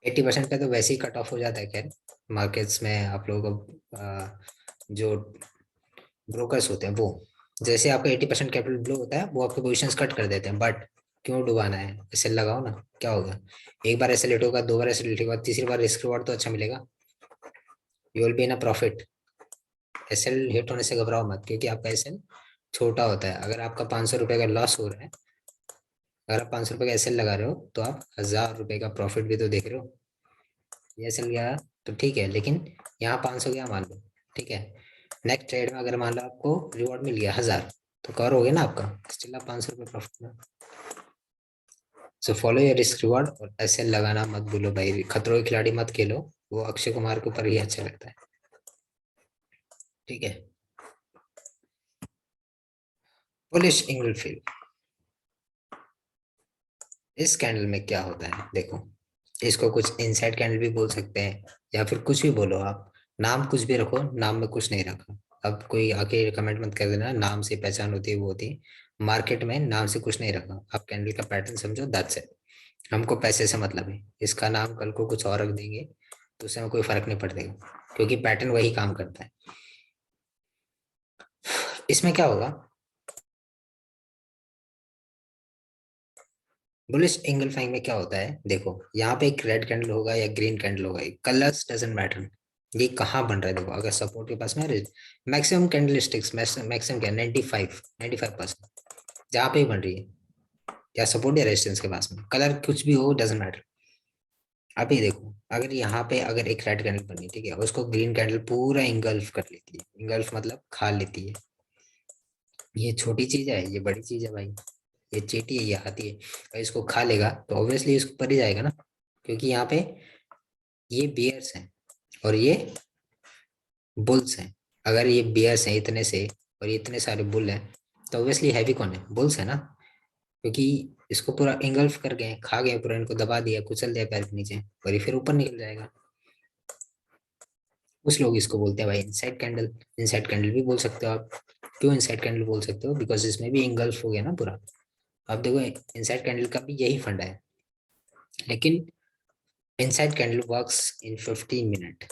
80% पे तो वैसे ही कट ऑफ हो जाता है। खैर मार्केट्स में आप लोगों को जो ब्रोकर्स होते हैं वो, जैसे आपका 80% कैपिटल ब्लो होता है वो आपके पोजिशन कट कर देते हैं, बट क्यों डुबाना है, ऐसे लगाओ ना, क्या होगा। एक बार ऐसे लेट होगा, दो बार ऐसे लेट होगा, तीसरी बार रिस्क रिवॉर्ड तो अच्छा मिलेगा, you will be in a profit. SL hit होने से घबराओ मत, क्योंकि आपका एसएल छोटा होता है। अगर आपका 500 रुपए का लॉस हो रहा है, अगर आप 500 रुपए का एसएल लगा रहे हो तो आप 1000 रुपए का प्रॉफिट भी तो देख रहे हो। ये एसएल गया तो ठीक है, लेकिन यहाँ 500 गया मान लो, ठीक है। नेक्स्ट ट्रेड में अगर मान लो आपको रिवॉर्ड मिल गया 1000, तो कवर हो गया ना आपका, स्टिल आप 500 रुपये प्रॉफिट में। So follow your risk reward, और एसएल लगाना मत भूलो भाई, खतरों के खिलाड़ी मत खेलो, वो अक्षय कुमार के ऊपर ही अच्छा लगता है, ठीक है। बुलिश इंगलफील्ड, इस कैंडल में क्या होता है देखो, इसको कुछ इनसाइड कैंडल भी बोल सकते हैं, या फिर कुछ भी बोलो आप, नाम कुछ भी रखो, नाम में कुछ नहीं रखा। अब कोई आके कमेंट मत कर देना नाम से पहचान होती है वो होती है, मार्केट में नाम से कुछ नहीं रखा, आप कैंडल का पैटर्न समझो, दैट्स इट। हमको पैसे से मतलब है, इसका नाम कल को कुछ और रख देंगे तो उससे हमें कोई फर्क नहीं पड़ेगा, क्योंकि पैटर्न वही काम करता है। इसमें क्या होगा, बुलिश एंगल फाइंग में क्या होता है देखो, यहाँ पे एक रेड कैंडल होगा या ग्रीन कैंडल होगा, कलर्स डजंट मैटर, ये कहाँ बन रहा है देखो, अगर सपोर्ट के पास में मैक्सिमम कैंडल स्टिक्स, मैक्सिमम क्या 95% जहाँ पे ही बन रही है, या सपोर्ट या रेजिस्टेंस के पास में, कलर कुछ भी हो डजंट मैटर। अभी देखो अगर यहाँ पे अगर एक रेड कैंडल बनी, ठीक है, उसको ग्रीन कैंडल पूरा इंगल्फ कर लेती है, इंगल्फ मतलब खा लेती है, ये छोटी चीज है ये बड़ी चीज है भाई, ये चींटी है ये हाथी है, अगर इसको खा लेगा तो ऑब्वियसली इसको पर ही जाएगा ना, क्योंकि यहाँ पे ये बियर्स हैं और ये बुल्स हैं। अगर ये बियर्स हैं इतने से और ये इतने सारे बुल हैं, तो ऑब्वियसली हैवी कौन है, बुल्स है ना, क्योंकि इसको पूरा इंगल्फ कर गए, खा गए पूरा, इनको दबा दिया, कुचल दिया पैर के नीचे, और ये फिर ऊपर निकल जाएगा। कुछ लोग इसको बोलते हैं भाई इनसाइड कैंडल, इनसाइड कैंडल भी बोल सकते हो आप। क्यों इनसाइड कैंडल बोल सकते हो, बिकॉज इसमें भी इंगल्फ हो गया ना पूरा। अब देखो इनसाइड कैंडल का भी यही फंडा है, लेकिन inside candle works in 15 minute.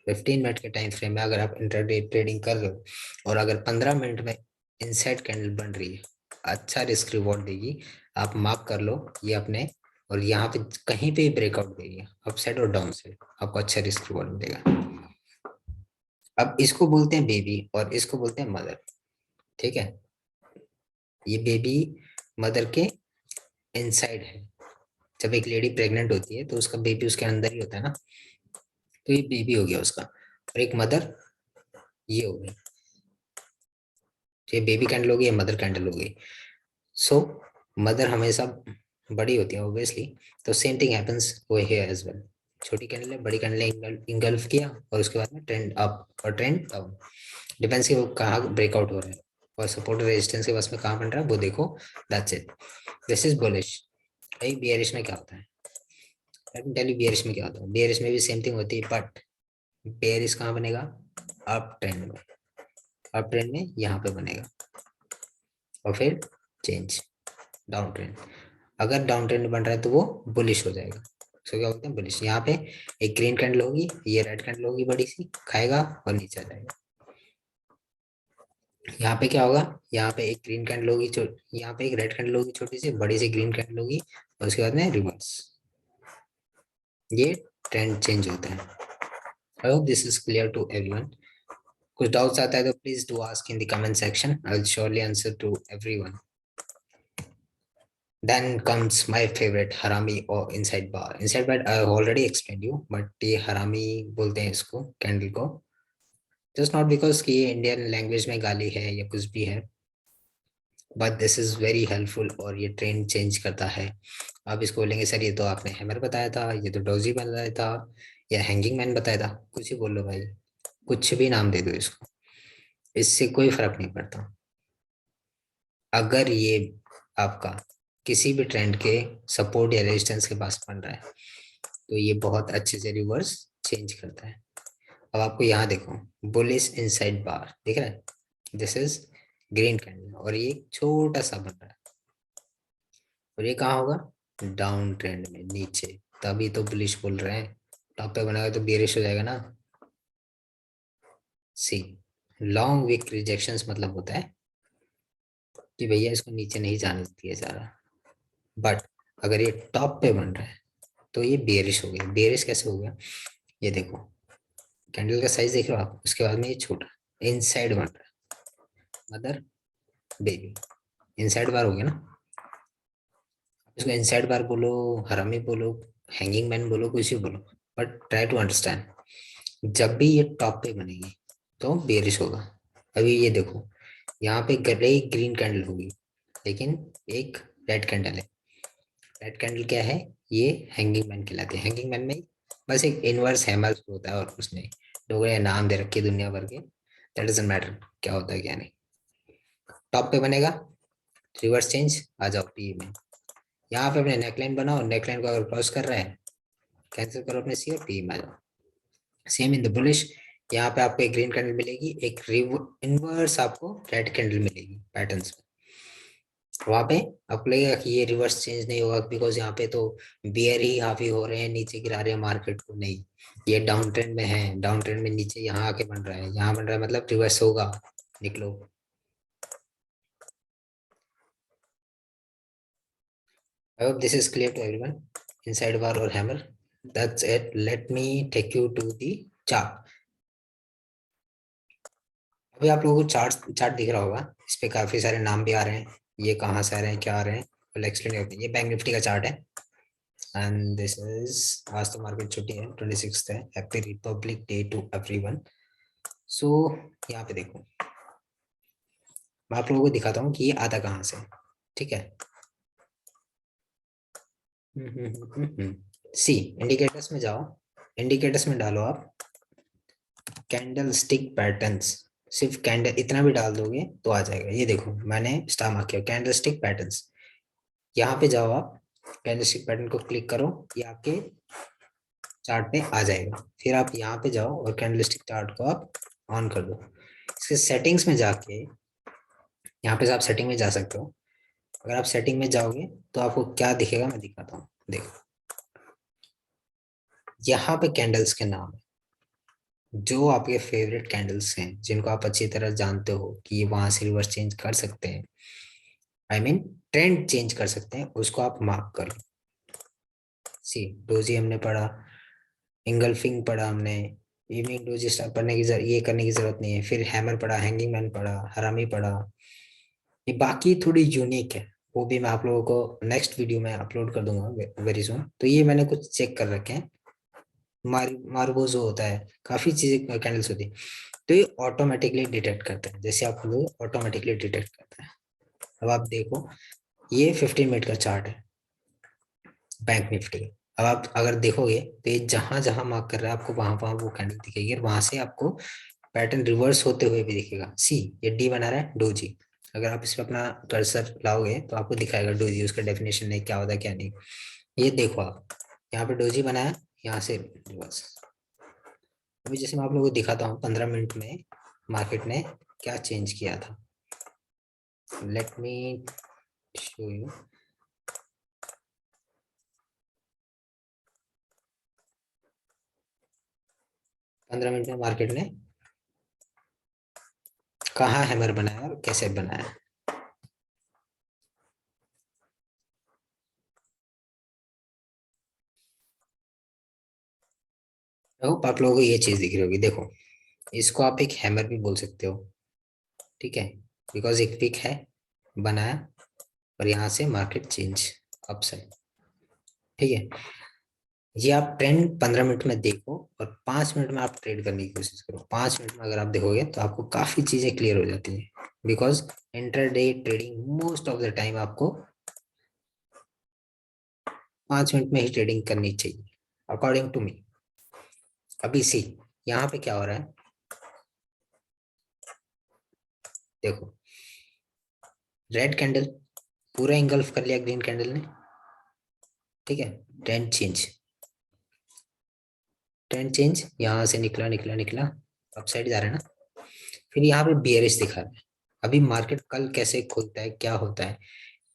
15 minute के टाइम फ्रेम में अगर आप इंटरडे ट्रेडिंग कर रहे हो, और अगर 15 मिनट में इनसाइड कैंडल बन रही है, अच्छा रिस्क रिवॉर्ड देगी, आप मार्क कर लो ये अपने, और यहाँ पे कहीं पे ब्रेकआउट देगी अप साइड और डाउन साइड, आपको अच्छा रिस्क रिवॉर्ड मिलेगा। अब इसको बोलते हैं बेबी और इसको बोलते हैं मदर, ठीक है। ये बेबी मदर के इनसाइड है, जब एक लेडी प्रेग्नेंट होती है तो उसका बेबी उसके अंदर ही होता है ना, तो ये बेबी हो गया उसका, और एक मदर ये हो गई, तो ये बेबी कैंडल हो गई, मदर कैंडल हो गई। सो मदर हमेशा बड़ी होती है ऑब्वियसली, तो same thing happens over here as well. छोटी कैंडल है, बड़ी कैंडल इंगल्फ किया, और उसके बाद में ट्रेंड अप और ट्रेंड डाउन, डिपेंड्स कि वो कहाँ ब्रेकआउट हो रहा है, और सपोर्ट रेजिस्टेंस के बस में कहाँ बन रहा है वो देखो, that's it. This is bullish. भाई बियरिश में क्या होता है, let me tell you bearish में क्या होता है, बियरिश में भी सेम थिंग होती है, बट बेयरिश कहाँ बनेगा? अप ट्रेंड में, अप ट्रेंड में यहाँ पे बनेगा, और फिर चेंज डाउन ट्रेंड। अगर डाउन ट्रेंड बन रहा है तो वो बुलिश हो जाएगा। सो क्या बोलते हैं? बुलिश। यहाँ पे एक ग्रीन कैंडल होगी, ये रेड कैंडल होगी, बड़ी सी खाएगा और नीचे आ जाएगा। यहाँ पे क्या होगा? यहाँ पे एक ग्रीन कैंडल होगी, यहाँ पे एक रेड कैंडल होगी छोटी सी, बड़ी सी ग्रीन कैंडल होगी, और उसके बाद में रिवर्स। ये ट्रेंड चेंज होता है। I hope this is clear to everyone. कुछ डाउट्स आता है तो please do ask in the comment section, I will surely answer to everyone. Then comes my favorite harami or inside bar. Inside bar I already explained you, but ये harami बोलते हैं इसको candle को, just not because कि ये Indian language में गाली है या कुछ भी है, but this is very helpful और ये ट्रेंड चेंज करता है। आप इसको बोलेंगे सर ये तो आपने हैमर बताया था, ये तो डोजी बताया था, या हैंगिंग मैन बताया था, कुछ ही बोल लो भाई, कुछ भी नाम दे दो इसको, इससे कोई फर्क नहीं पड़ता। अगर ये आपका किसी भी ट्रेंड के सपोर्ट या रेजिस्टेंस के पास बन रहा है तो ये बहुत अच्छे से रिवर्स चेंज करता है। अब आपको यहाँ देखो, बुलिश इनसाइड बार दिख रहा है, दिस इज ग्रीन कैंडल, और ये छोटा सा बन रहा है, और ये कहाँ होगा? डाउन ट्रेंड में नीचे, तभी तो बुलिश बोल रहे हैं। टॉप पे बनाएगा तो बेरिश हो जाएगा ना। सी, लॉन्ग विक रिजेक्शंस मतलब होता है कि भैया इसको नीचे नहीं जाने दिया जा रहा, बट अगर ये टॉप पे बन रहा है तो ये बेरिश हो गया। बेरिश कैसे हो गया? ये देखो, कैंडल का साइज देख रहे हो आप, उसके बाद में ये छोटा इनसाइड बन रहा है, मदर बेबी, इनसाइड बार हो गया ना। इसको इनसाइड बार बोलो, हरामी बोलो, हैंगिंग मैन बोलो, कुछ भी बोलो, बट ट्राई टू अंडरस्टैंड। जब भी ये टॉप पे बनेगी तो बेरिश होगा। अभी ये देखो, यहाँ पे गले ग्रीन कैंडल होगी, लेकिन एक रेड कैंडल है। रेड कैंडल क्या है? ये हैंगिंग मैन कहलाते हैं। हैंगिंग मैन में बस एक इनवर्स हैमर होता है, और उसने लोगों ने नाम दे रखे दुनिया भर के, दैट डजंट मैटर क्या होता है क्या नहीं। टॉप पे बनेगा, रिवर्स चेंज, आ जाओ पी में। यहाँ पे अपने नेकलाइन बनाओ, नेकलाइन को अगर क्रॉस कर रहा है कैंसिल करो अपने सी और पी में आ जाओ। सेम इन द बुलिश, यहाँ पे आपको एक ग्रीन कैंडल मिलेगी, एक इनवर्स आपको रेड कैंडल मिलेगी पैटर्न्स में। वहां पे आपको लगेगा कि ये रिवर्स चेंज नहीं होगा बिकॉज यहाँ पे तो बियर ही हावी हो रहे हैं, नीचे गिरा रहे हैं मार्केट को। नहीं, ये डाउन ट्रेंड में है, डाउन ट्रेंड में नीचे यहाँ आके बन रहा है, यहाँ बन रहा है, मतलब रिवर्स होगा। निकलो। I hope this is clear to everyone. Inside bar or hammer. That's it. Let me take you to the chart. अभी आप लोगों को चार्ट चार्ट दिख रहा होगा, इस पे काफी सारे नाम भी आ रहे हैं, ये कहाँ से आ रहे हैं, क्या आ रहे हैं, फुल एक्सप्लेन करते हैं। ये बैंक निफ्टी का चार्ट है, एंड दिस इज, आज तो मार्केट छुट्टी है, 26 है, happy republic day to everyone. So यहाँ पे देखो, मैं आप लोगों को दिखाता हूँ कि ये आता कहाँ से, ठीक है। सी, इंडिकेटर्स में जाओ, इंडिकेटर्स में डालो आप कैंडल स्टिक पैटर्न्स, सिर्फ कैंडल इतना भी डाल दोगे तो आ जाएगा। ये देखो मैंने स्टार मार्क किया कैंडल स्टिक पैटर्न्स, यहाँ पे जाओ आप, कैंडल स्टिक पैटर्न को क्लिक करो, ये आपके चार्ट पे आ जाएगा। फिर आप यहाँ पे जाओ और कैंडल स्टिक चार्ट को आप ऑन कर दो। इसके सेटिंग्स में जाके, यहाँ पे से आप सेटिंग में जा सकते हो। अगर आप सेटिंग में जाओगे तो आपको क्या दिखेगा मैं दिखाता हूँ, देखो यहाँ पे कैंडल्स के नाम है, जो आपके फेवरेट कैंडल्स हैं जिनको आप अच्छी तरह जानते हो कि ये वहां से रिवर्स चेंज कर सकते हैं, आई मीन ट्रेंड चेंज कर सकते हैं, उसको आप मार्क कर लो। सी, डोजी हमने पढ़ा, इंगल्फिंग पढ़ा हमने, इवनिंग डोजी स्टार्ट पढ़ने की ये करने की जरूरत नहीं है। फिर हैमर पढ़ा, हैंगिंग मैन पढ़ा, हरामी पढ़ा। ये बाकी थोड़ी यूनिक है, वो भी मैं आप लोगों को नेक्स्ट वीडियो में अपलोड कर दूंगा वेरी सुन। तो ये मैंने कुछ चेक कर रखे हैं, मार्बोजो होता है, काफी चीजें कैंडल्स होती है, तो ये ऑटोमेटिकली डिटेक्ट करता है, जैसे आप लोग ऑटोमेटिकली डिटेक्ट करता है। अब आप देखो, ये 15 मिनट का चार्ट है बैंक निफ्टी। अब आप अगर देखोगे तो ये जहां जहां मार्क कर रहा है आपको वहां वहां वो कैंडल दिखेगी, और वहां से आपको पैटर्न रिवर्स होते हुए भी दिखेगा। सी, ये डी बना रहा है डोजी, अगर आप इस पर अपना कर्सर लाओगे तो आपको दिखाएगा डोजी, उसका डेफिनेशन नहीं क्या होता है क्या नहीं। ये देखो आप, यहाँ पे डोजी बनाया, यहाँ से रिवर्स, अभी जैसे मैं आप लोगों को दिखाता हूँ 15 मिनट में मार्केट ने क्या चेंज किया था। Let me show you. 15 minute में मार्केट ने कहाँ हैमर बनाया और कैसे बनाया। आई होप आप लोगों को ये चीज दिख रही होगी। देखो, इसको आप एक हैमर भी बोल सकते हो, ठीक है, बिकॉज एक पिक है बनाया और यहाँ से मार्केट चेंज अपसाइड, ठीक है। ये आप ट्रेंड 15 मिनट में देखो और 5 मिनट में आप ट्रेड करने की कोशिश करो। 5 मिनट में अगर आप देखोगे तो आपको काफी चीजें क्लियर हो जाती हैं, because intraday trading most of the time आपको 5 मिनट में ही ट्रेडिंग करनी चाहिए अकॉर्डिंग टू मी। अभी सी यहाँ पे क्या हो रहा है, देखो, रेड कैंडल पूरा इंगल्फ कर लिया ग्रीन कैंडल ने, ठीक है। ट्रेंड चेंज, ट्रेंड चेंज यहाँ से निकला निकला निकला अपसाइड जा रहा है ना। फिर यहाँ पे बियरिश दिखा रहा है। अभी मार्केट कल कैसे खुलता है क्या होता है,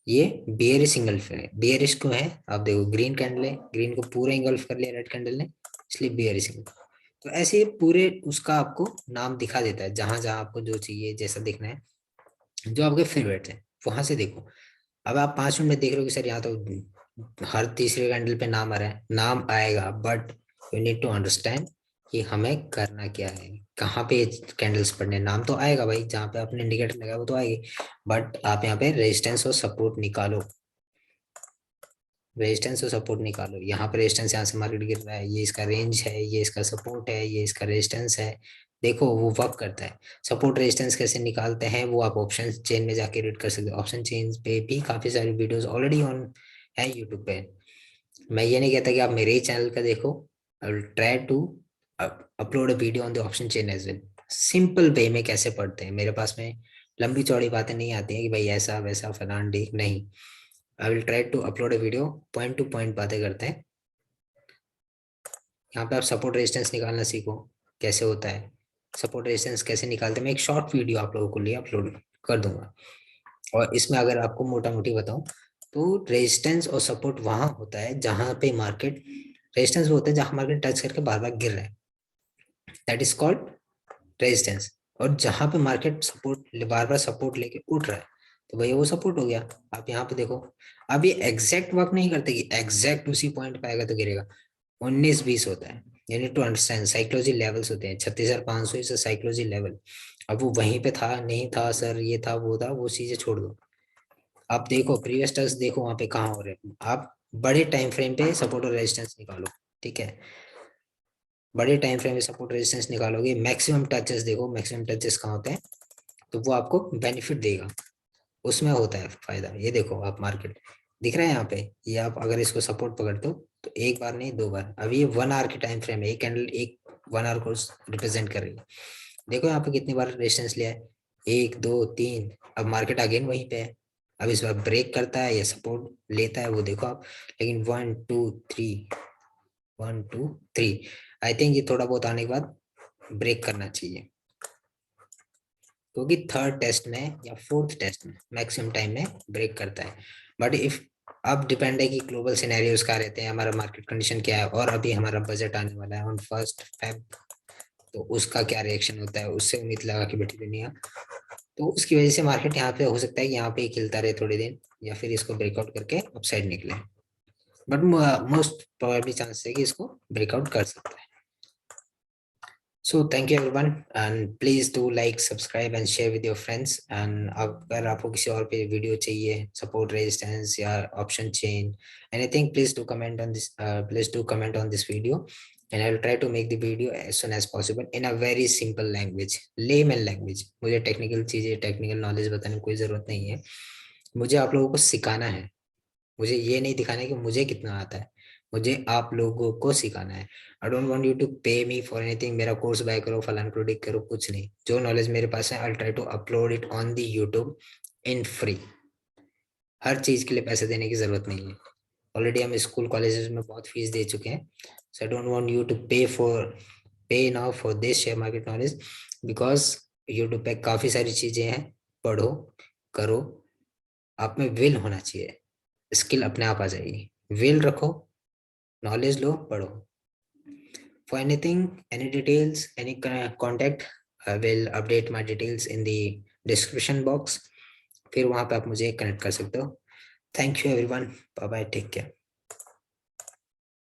ये बियरिश इंगल्फ है। बियरिश क्यों है, आप देखो ग्रीन कैंडल है, ग्रीन को पूरा इंगल्फ कर लिया रेड कैंडल ने, इसलिए बियरिश इंगल्फ। तो ऐसे ही पूरे उसका आपको नाम दिखा देता है, जहां जहां आपको जो चाहिए जैसा देखना है, जो आपके फेवरेट है वहां से देखो। अब आप 5 मिनट में देख रहे हो कि सर यहाँ तो हर तीसरे कैंडल पे नाम आ रहा है, नाम आएगा, but you need to understand कि हमें करना क्या है, कहाँ पे कैंडल्स पढ़ने। नाम तो आएगा भाई, जहाँ पे आपने इंडिकेटर लगाया वो तो आएगी, बट आप यहाँ पे रेजिस्टेंस और सपोर्ट निकालो। रेजिस्टेंस और सपोर्ट निकालो। यहाँ पे रेजिस्टेंस, यहाँ से मार्केट गिर रहा है, ये इसका रेंज है, ये इसका सपोर्ट है, ये इसका रेजिस्टेंस है। देखो वो वर्क करता है। सपोर्ट रेजिस्टेंस कैसे निकालते हैं वो आप ऑप्शन चेन में जाके रीड कर सकते हो। ऑप्शन चेन पे भी काफी सारी वीडियोस ऑलरेडी ऑन है यूट्यूब पे। मैं ये नहीं कहता कि आप मेरे ही चैनल का देखो। I will try to upload a video on the option chain as well. Simple way में कैसे पढ़ते हैं, मेरे पास में लंबी चौड़ी बातें नहीं आती हैं कि भाई ऐसा वैसा फलान डी नहीं। I will try to upload a video, point to point बातें करते हैं। यहाँ पे आप सपोर्ट रेजिस्टेंस निकालना सीखो कैसे होता है, सपोर्ट रेजिस्टेंस कैसे निकालते हैं। मैं एक शॉर्ट वीडियो आप लोगों को लिए अपलोड कर दूंगा, और इसमें अगर आपको मोटा मोटी बताऊं तो रेजिस्टेंस और सपोर्ट वहां होता है जहां पे मार्केट, रेजिस्टेंस वो होता है जहां मार्केट टच करके बार बार गिर रहा है, दैट इज कॉल्ड रेजिस्टेंस। और जहां पे मार्केट सपोर्ट बार बार सपोर्ट लेके उठ रहा है तो भैया वो सपोर्ट हो गया। आप यहाँ पे देखो, अब ये एग्जैक्ट वर्क नहीं करते कि एग्जैक्ट उसी पॉइंट पे आएगा तो गिरेगा। 19-20 होता है। You need to understand psychology levels होते हैं। 36,500 इज साइकोलॉजी लेवल। अब वो वहीं पे था नहीं था सर, ये था वो था, वो चीजें छोड़ दो। आप देखो प्रीवियस टेस्ट, देखो वहां पे कहाँ हो रहे हैं। आप बड़े टाइम फ्रेम पे सपोर्ट और रेजिस्टेंस निकालो, ठीक है। बड़े टाइम फ्रेम में सपोर्ट रेजिस्टेंस निकालोगे, मैक्सिमम टचेस देखो, मैक्सिमम टचेस कहाँ होते हैं, तो वो आपको बेनिफिट देगा, उसमें होता है फायदा। ये देखो आप मार्केट दिख रहा है यहाँ पे, ये आप अगर इसको सपोर्ट पकड़ते हो तो एक बार नहीं दो बार। अभी ये 1 आवर की टाइम फ्रेम है, एक कैंडल एक 1 आवर को रिप्रेजेंट कर रही है। देखो यहाँ पे कितनी बार रेजिस्टेंस लिया है, 1 2 3। अब मार्केट अगेन वहीं पे है। अब इस बार ब्रेक करता है या सपोर्ट लेता है वो देखो आप। लेकिन 1 2 3, 1 2 3, आई थिंक ये थोड़ा बहुत आने के बाद ब्रेक करना चाहिए, क्योंकि थर्ड टेस्ट में या फोर्थ टेस्ट में मैक्सिमम टाइम में ब्रेक करता है। बट इफ, अब डिपेंड है कि ग्लोबल सिनेरियोस क्या रहते हैं, हमारा मार्केट कंडीशन क्या है, और अभी हमारा बजट आने वाला है ऑन 1 Feb, तो उसका क्या रिएक्शन होता है, उससे उम्मीद लगा के बैठी दुनिया। तो उसकी वजह से मार्केट यहाँ पे हो सकता है कि यहाँ पे ही खिलता रहे थोड़े दिन, या फिर इसको ब्रेकआउट करके अपसाइड निकले। बट मोस्ट प्रोबेबली चांस है कि इसको ब्रेकआउट कर सकता है। So thank you everyone, and please do like subscribe and share with your friends. And अगर आपको किसी और पे वीडियो चाहिए, सपोर्ट रेजिस्टेंस या option chain, anything, please do comment on this, please do comment on this video, and I will try to make the video as soon as possible in a very simple language, layman language। मुझे technical चीजें, technical knowledge बताने की कोई जरूरत नहीं है। मुझे आप लोगों को सिखाना है, मुझे ये नहीं दिखाना है कि मुझे कितना आता है, मुझे आप लोगों को सिखाना है। I don't want you to pay me for anything, मेरा कोर्स बाय करो, फलान करो, डिक करो, कुछ नहीं। जो नॉलेज मेरे पास है I try to upload it on the YouTube in free. हर चीज के लिए पैसे देने की जरूरत नहीं है। ऑलरेडी हम स्कूल कॉलेजेस में बहुत फीस दे चुके हैं, so I don't want you to pay for pay now for this share market knowledge, because YouTube पे काफी सारी चीजें हैं। पढ़ो, करो, आप में विल होना चाहिए, स्किल अपने आप आ जाएगी। विल रखो, नॉलेज लो, पढ़ो। For anything, any details, any contact, I will update my details in the description box. फिर वहां पे आप मुझे कनेक्ट कर सकते हो। Thank you everyone, bye bye, take care.